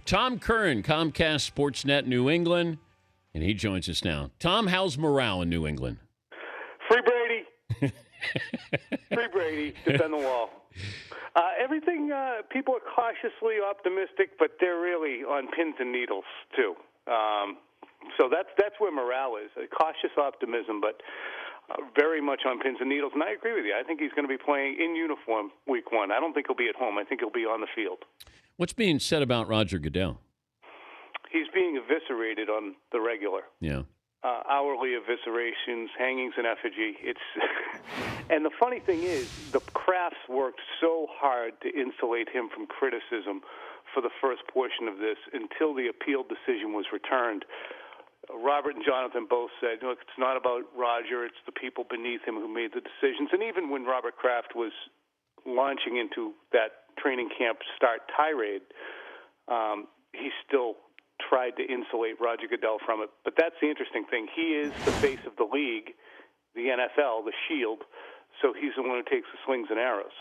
Tom Curran, Comcast Sportsnet New England, and he joins us now. Tom, how's morale in New England? Free Brady. Free Brady. Defend the wall. Everything, people are cautiously optimistic, but they're really on pins and needles, too. So that's where morale is, a cautious optimism, but very much on pins and needles. And I agree with you. I think he's going to be playing in uniform week one. I don't think he'll be at home. I think he'll be on the field. What's being said about Roger Goodell? He's being eviscerated on the regular. Yeah. Hourly eviscerations, hangings in effigy. And the funny thing is, the Crafts worked so hard to insulate him from criticism for the first portion of this until the appeal decision was returned. Robert and Jonathan both said, look, it's not about Roger, it's the people beneath him who made the decisions. And even when Robert Kraft was launching into that training camp start tirade, he still tried to insulate Roger Goodell from it. But that's the interesting thing. He is the face of the league, the NFL, the shield, so he's the one who takes the slings and arrows.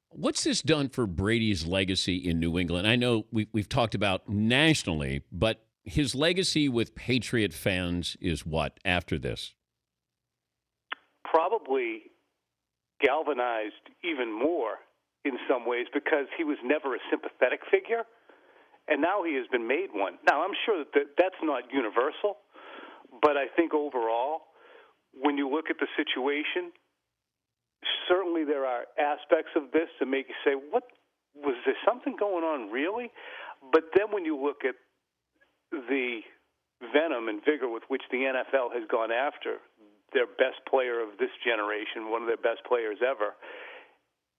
What's this done for Brady's legacy in New England? I know we've talked about nationally, but his legacy with Patriot fans is what after this? Probably galvanized even more in some ways because he was never a sympathetic figure, and now he has been made one. Now, I'm sure that's not universal, but I think overall, when you look at the situation, certainly there are aspects of this that make you say, what, was there something going on really? But then when you look at the venom and vigor with which the NFL has gone after their best player of this generation, one of their best players ever,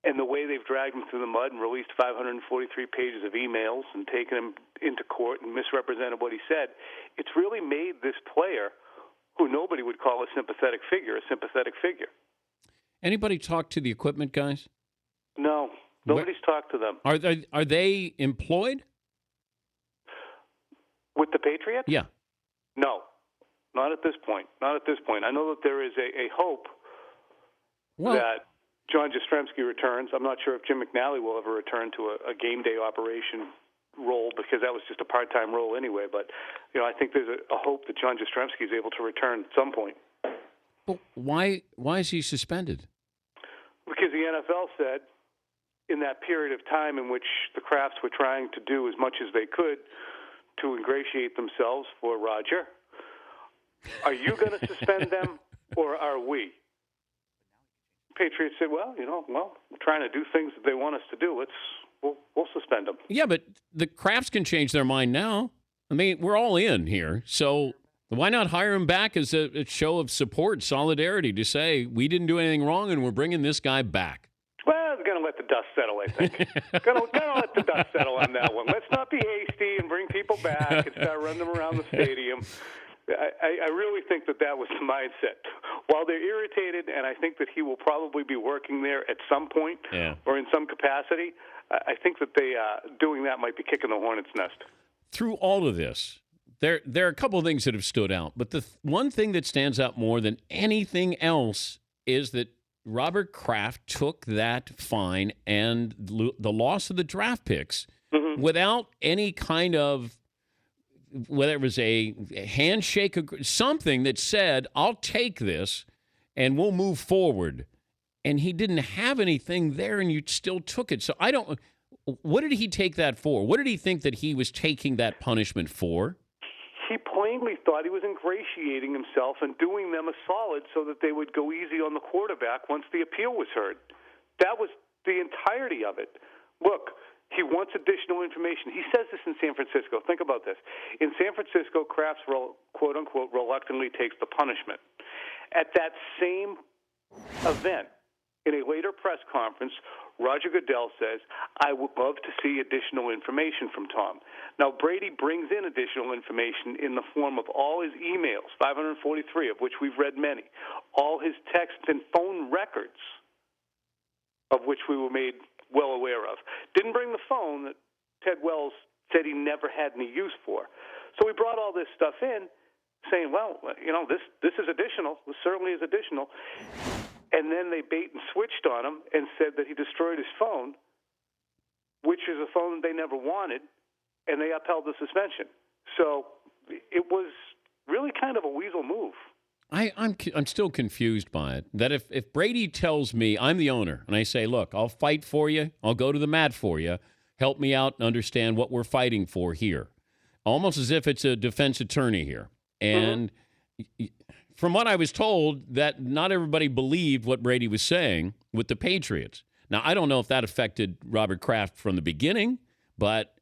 and the way they've dragged him through the mud and released 543 pages of emails and taken him into court and misrepresented what he said, it's really made this player, who nobody would call a sympathetic figure, a sympathetic figure. Anybody talk to the equipment guys? No, nobody's talked to them. Are they employed? With the Patriots? Yeah. No, not at this point. Not at this point. I know that there is a hope that John Jastrzemski returns. I'm not sure if Jim McNally will ever return to a game day operation role because that was just a part-time role anyway. But, I think there's a hope that John Jastrzemski is able to return at some point. Well, why is he suspended? Because the NFL said in that period of time in which the Crafts were trying to do as much as they could to ingratiate themselves for Roger, are you going to suspend them or are we? Patriots said, well, we're trying to do things that they want us to do. We'll suspend them. Yeah, but the Crafts can change their mind now. I mean, we're all in here, so why not hire him back as a show of support, solidarity, to say we didn't do anything wrong and we're bringing this guy back? Well, they're going to let the dust settle, I think. going to let the dust settle on that one. Let's not be hasty and bring people back and start running them around the stadium. I really think that was the mindset. While they're irritated, and I think that he will probably be working there at some point or in some capacity, I think that they doing that might be kicking the hornet's nest. Through all of this, there are a couple of things that have stood out, but the one thing that stands out more than anything else is that Robert Kraft took that fine and the loss of the draft picks without any kind of, whether it was a handshake, something that said, I'll take this and we'll move forward. And he didn't have anything there and you still took it. So what did he take that for? What did he think that he was taking that punishment for? He plainly thought he was ingratiating himself and doing them a solid so that they would go easy on the quarterback once the appeal was heard. That was the entirety of it. Look, he wants additional information. He says this in San Francisco. Think about this. In San Francisco, Kraft, quote-unquote, reluctantly takes the punishment. At that same event, in a later press conference, Roger Goodell says, I would love to see additional information from Tom. Now, Brady brings in additional information in the form of all his emails, 543 of which we've read many, all his text and phone records, of which we were made well aware of. Didn't bring the phone that Ted Wells said he never had any use for. So we brought all this stuff in, saying, well, this is additional. This certainly is additional. And then they bait and switched on him and said that he destroyed his phone, which is a phone they never wanted, and they upheld the suspension. So it was really kind of a weasel move. I'm still confused by it. That if Brady tells me, I'm the owner, and I say, look, I'll fight for you, I'll go to the mat for you, help me out and understand what we're fighting for here. Almost as if it's a defense attorney here. And from what I was told, that not everybody believed what Brady was saying with the Patriots. Now, I don't know if that affected Robert Kraft from the beginning, but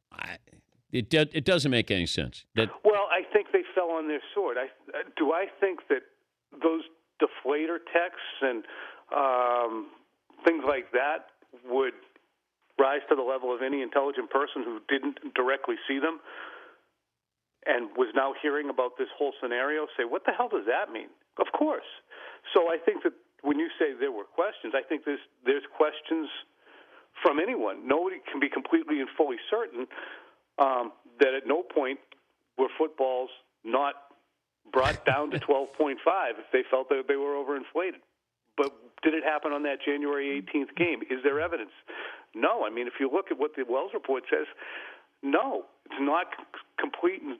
it doesn't make any sense. Well, I think they fell on their sword. Do I think that those deflator texts and things like that would rise to the level of any intelligent person who didn't directly see them and was now hearing about this whole scenario say, what the hell does that mean? Of course. So I think that when you say there were questions, I think there's questions from anyone. Nobody can be completely and fully certain that at no point were footballs not brought down to 12.5 if they felt that they were overinflated. But did it happen on that January 18th game? Is there evidence? No. I mean, if you look at what the Wells report says, no, it's not complete and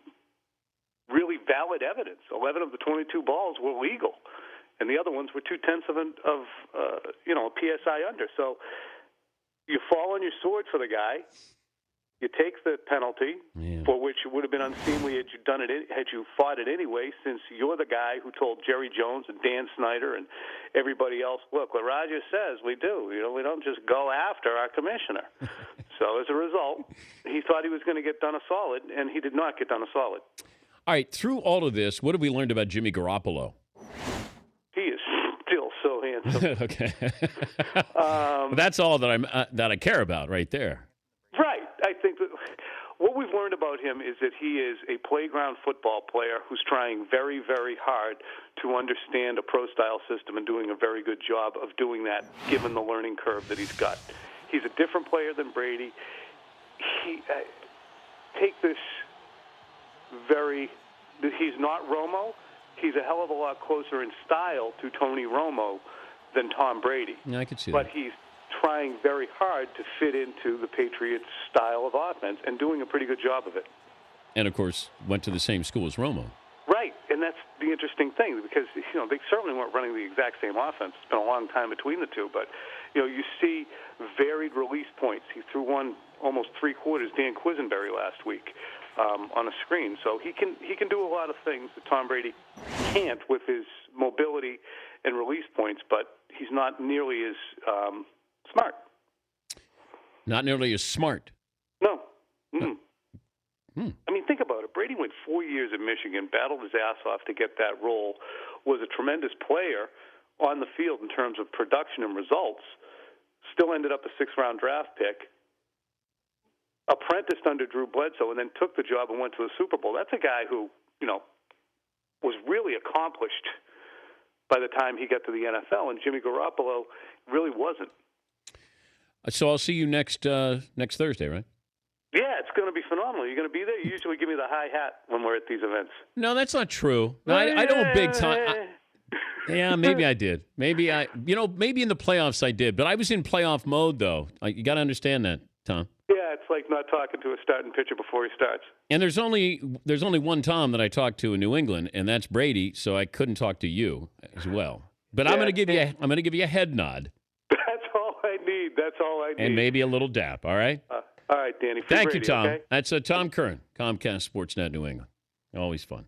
really valid evidence. 11 of the 22 balls were legal, and the other ones were 0.2 of a PSI under. So you fall on your sword for the guy. You take the penalty, for which it would have been unseemly had you fought it anyway, since you're the guy who told Jerry Jones and Dan Snyder and everybody else, look, what Roger says, we do. We don't just go after our commissioner. So as a result, he thought he was going to get done a solid, and he did not get done a solid. All right, through all of this, what have we learned about Jimmy Garoppolo? He is still so handsome. Okay. That's all that I care about right there. Right. I think that what we've learned about him is that he is a playground football player who's trying very, very hard to understand a pro-style system and doing a very good job of doing that, given the learning curve that he's got. He's a different player than Brady. Take this he's not Romo. He's a hell of a lot closer in style to Tony Romo than Tom Brady. Yeah, I could see but that. But he's trying very hard to fit into the Patriots' style of offense and doing a pretty good job of it. And, of course, went to the same school as Romo. Right, and that's the interesting thing because, they certainly weren't running the exact same offense. It's been a long time between the two, but, you see varied release points. He threw one almost three-quarters Dan Quisenberry last week on a screen. So he can do a lot of things that Tom Brady can't with his mobility and release points, but he's not nearly as smart. Not nearly as smart. No. I mean, think about it. Brady went 4 years at Michigan, battled his ass off to get that role, was a tremendous player on the field in terms of production and results, still ended up a sixth-round draft pick, apprenticed under Drew Bledsoe, and then took the job and went to the Super Bowl. That's a guy who, was really accomplished by the time he got to the NFL, and Jimmy Garoppolo really wasn't. So I'll see you next Thursday, right? Yeah, it's going to be phenomenal. You're going to be there. You usually give me the high hat when we're at these events. No, that's not true. No, I don't big time. Yeah, maybe I did. Maybe maybe in the playoffs I did. But I was in playoff mode, though. You got to understand that, Tom. Yeah, it's like not talking to a starting pitcher before he starts. And there's only one Tom that I talked to in New England, and that's Brady. So I couldn't talk to you as well. But yeah, I'm going to give you a head nod. That's all I need. That's all I need. And maybe a little dap. All right. All right, Danny. Thank Brady, you, Tom. Okay? That's Tom Curran, Comcast Sportsnet New England. Always fun.